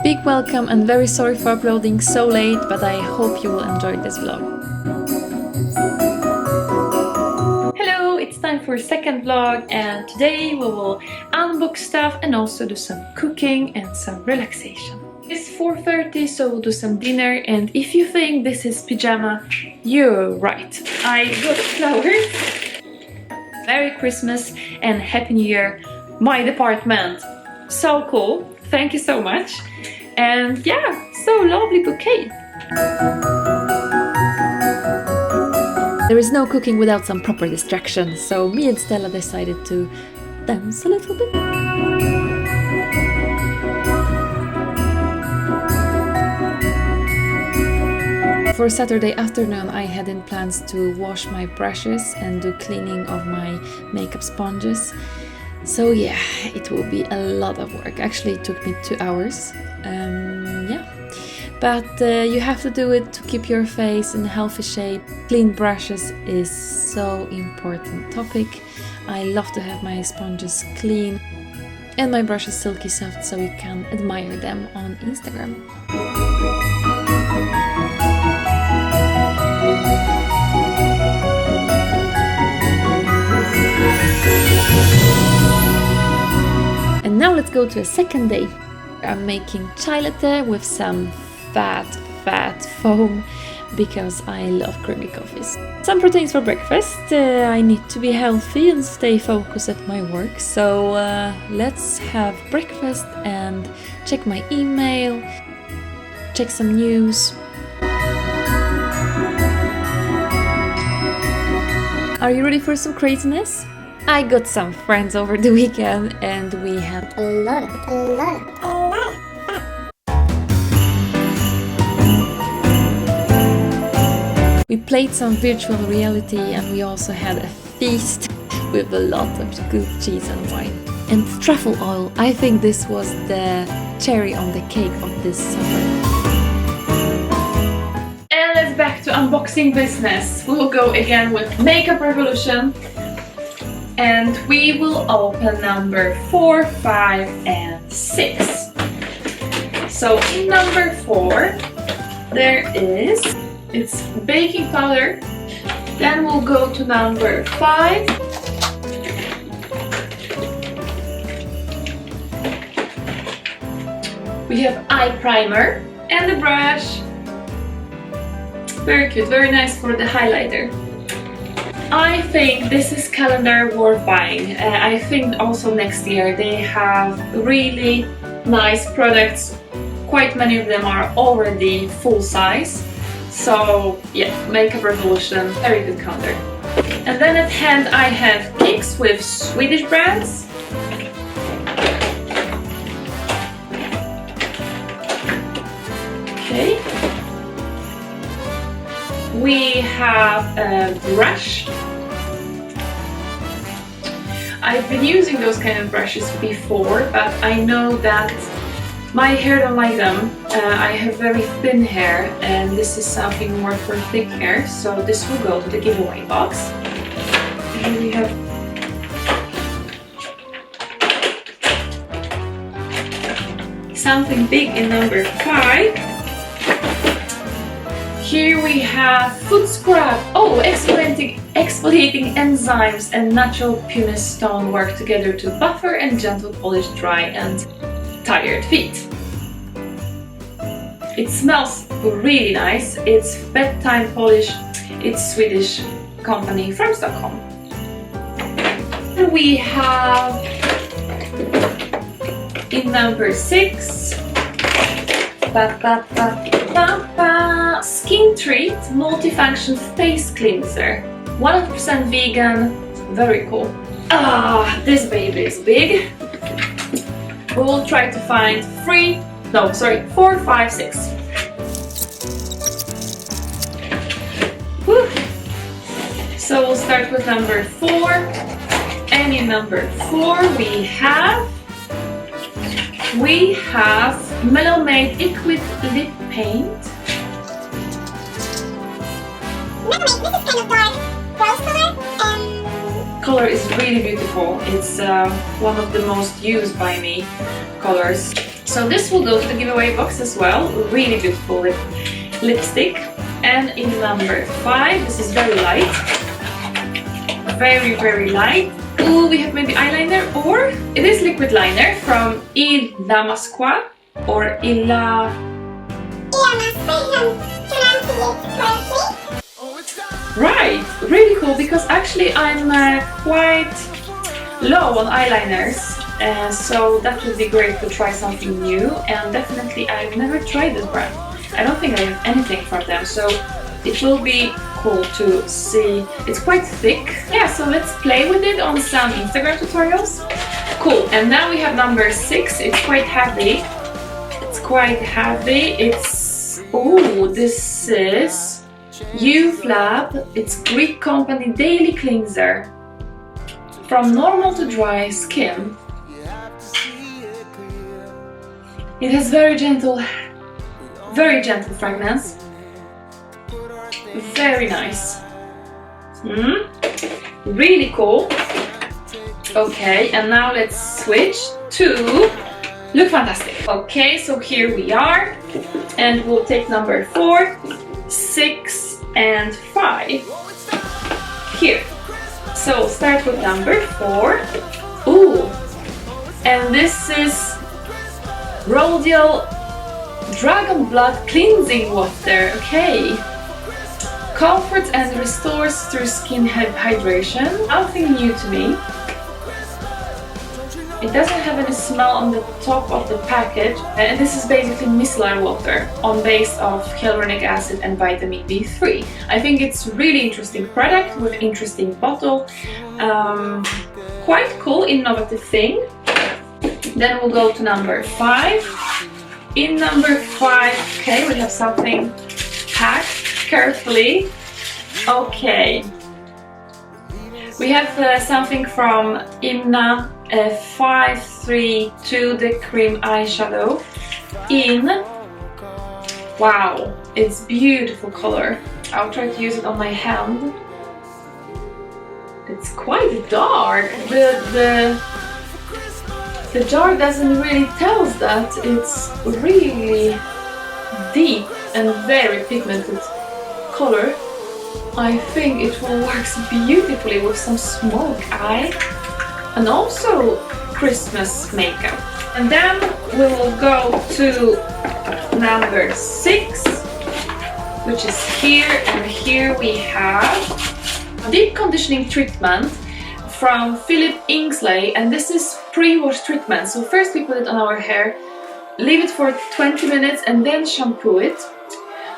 Big welcome and very sorry for uploading so late, but I hope you will enjoy this vlog. Hello, it's time for a second vlog, and today we will unbox stuff and also do some cooking and some relaxation. It's 4:30, so we'll do some dinner, and if you think this is pyjama, you're right. I got flowers. Merry Christmas and Happy New Year, my department. So cool. Thank you so much. And yeah, so lovely bouquet. There is no cooking without some proper distraction, so me and Stella decided to dance a little bit. For Saturday afternoon I had in plans to wash my brushes and do cleaning of my makeup sponges. So yeah, it will be a lot of work. Actually, it took me 2 hours. Yeah, but you have to do it to keep your face in healthy shape. Clean brushes is so important topic. I love to have my sponges clean and my brushes silky soft, so you can admire them on Instagram. And now let's go to a second day. I'm making chai latte with some fat foam because I love creamy coffees. Some proteins for breakfast. I need to be healthy and stay focused at my work. So let's have breakfast and check my email, check some news. Are you ready for some craziness? I got some friends over the weekend and we had a lot of fun. We played some virtual reality and we also had a feast with a lot of good cheese and wine. And truffle oil, I think this was the cherry on the cake of this summer. And let's back to unboxing business. We will go again with Makeup Revolution. And we will open number 4, 5, and 6. So in number 4, it's baking powder. Then we'll go to number 5. We have eye primer and a brush. Very cute, very nice for the highlighter. I think this is calendar worth buying. I think also next year they have really nice products. Quite many of them are already full size. So yeah, Makeup Revolution, very good calendar. And then at hand I have cakes with Swedish brands. Okay. We have a brush. I've been using those kind of brushes before, but I know that my hair don't like them. I have very thin hair and this is something more for thick hair, so this will go to the giveaway box. And we have something big in number 5. Here we have foot scrub. Oh, exfoliating enzymes and natural pumice stone work together to buffer and gentle polish dry and tired feet. It smells really nice. It's bedtime polish. It's Swedish company from Stockholm. And we have in number 6. Skin Treat Multifunction Face Cleanser. 100% vegan. Very cool. This baby is big. We will try to find 4, 5, 6. Woo. So we'll start with number 4. And in number 4 we have Mellow Made Liquid Lip Paint. This is kind of dark rose color. Color is really beautiful. It's one of the most used by me colors. So this will go to the giveaway box as well. Really beautiful lipstick. And in number 5, this is very light. Very, very light. Ooh, we have maybe eyeliner, or it is liquid liner from Il Damasqua or Illa. Right, really cool, because actually I'm quite low on eyeliners, so that would be great to try something new. And definitely I've never tried this brand. I don't think I have anything from them, so it will be cool to see. It's quite thick. Yeah, so let's play with it on some Instagram tutorials. Cool, and now we have number 6. It's quite heavy. It's quite heavy. It's, oh, this is Uflab. It's Greek company daily cleanser. From normal to dry skin. It has very gentle fragrance. Very nice. Really cool. Okay, and now let's switch to Look Fantastic. Okay, so here we are, and we'll take number 4, 6, and 5 here. So start with number 4. Ooh, and this is Rodial Dragon Blood Cleansing Water. Okay. Comforts and restores through skin hydration. Nothing new to me. It doesn't have any smell on the top of the package, and this is basically micellar water on base of hyaluronic acid and vitamin D3. I think it's really interesting product with interesting bottle. Quite cool, innovative thing. Then we'll go to number 5. In number 5, okay, we have something packed carefully. Okay, we have something from Imna 532, the cream eyeshadow in, wow, it's beautiful color. I'll try to use it on my hand. It's quite dark. The jar doesn't really tell us that. It's really deep and very pigmented color. I think it will work beautifully with some smoke eye and also Christmas makeup. And then we will go to number 6, which is here, and here we have a deep conditioning treatment from Philip Ingsley, and this is pre-wash treatment. So first we put it on our hair, leave it for 20 minutes and then shampoo it.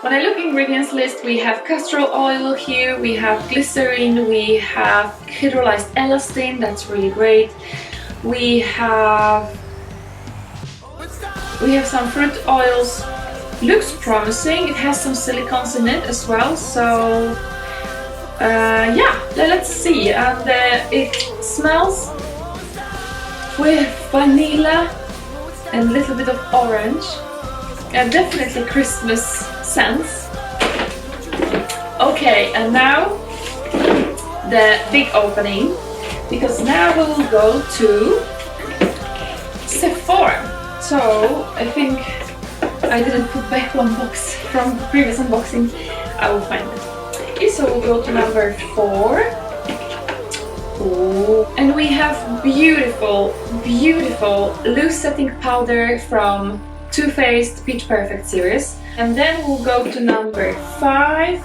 When I look ingredients list, we have castor oil here, we have glycerin, we have hydrolyzed elastin, that's really great. We have some fruit oils, looks promising. It has some silicones in it as well, so yeah, let's see. And it smells with vanilla and a little bit of orange. Definitely Christmas scents. Okay, and now the big opening, because now we will go to Sephora. So I think I didn't put back one box from the previous unboxing. I will find it. Okay, so we'll go to number 4. Ooh. And we have beautiful, beautiful loose setting powder from Too Faced Peach Perfect series. And then we'll go to number 5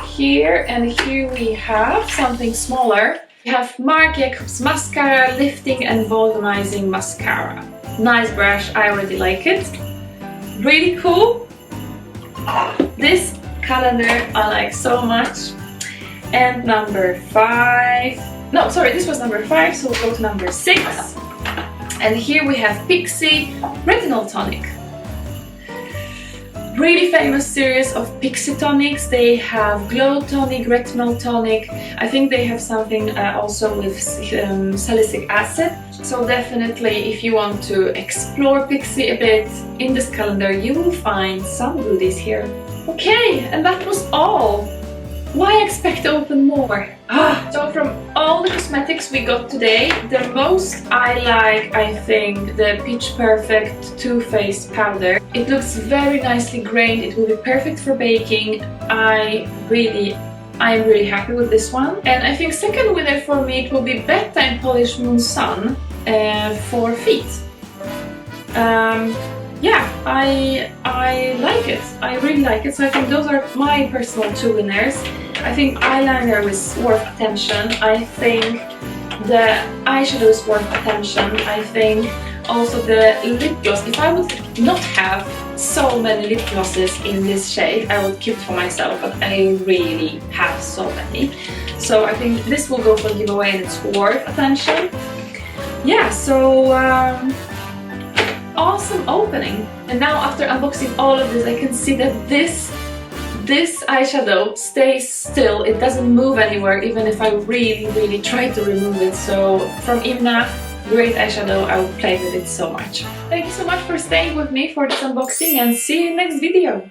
here, and here we have something smaller. We have Marc Jacobs Mascara Lifting and Volumizing Mascara. Nice brush, I already like it. Really cool. This calendar I like so much. And number 5. No, sorry, this was number 5, so we'll go to number 6. And here we have Pixi Retinol Tonic. Really famous series of Pixi tonics. They have Glow Tonic, Retinol Tonic. I think they have something also with salicylic acid. So definitely, if you want to explore Pixi a bit in this calendar, you will find some goodies here. Okay, and that was all. why expect to open more? So from all the cosmetics we got today, the most I like, I think, the Pitch Perfect Too Faced powder. It looks very nicely grained, it will be perfect for baking. I'm really happy with this one. And I think second winner for me, it will be Bedtime Polish Moon Sun for feet. Yeah, I like it. I really like it. So I think those are my personal two winners. I think eyeliner is worth attention. I think the eyeshadow is worth attention. I think also the lip gloss. If I would not have so many lip glosses in this shade, I would keep it for myself, but I really have so many. So I think this will go for a giveaway and it's worth attention. Yeah, so awesome opening. And now after unboxing all of this, I can see that this eyeshadow stays still. It doesn't move anywhere, even if I really try to remove it. So from Imna, great eyeshadow. I will play with it so much. Thank you so much for staying with me for this unboxing and see you in the next video.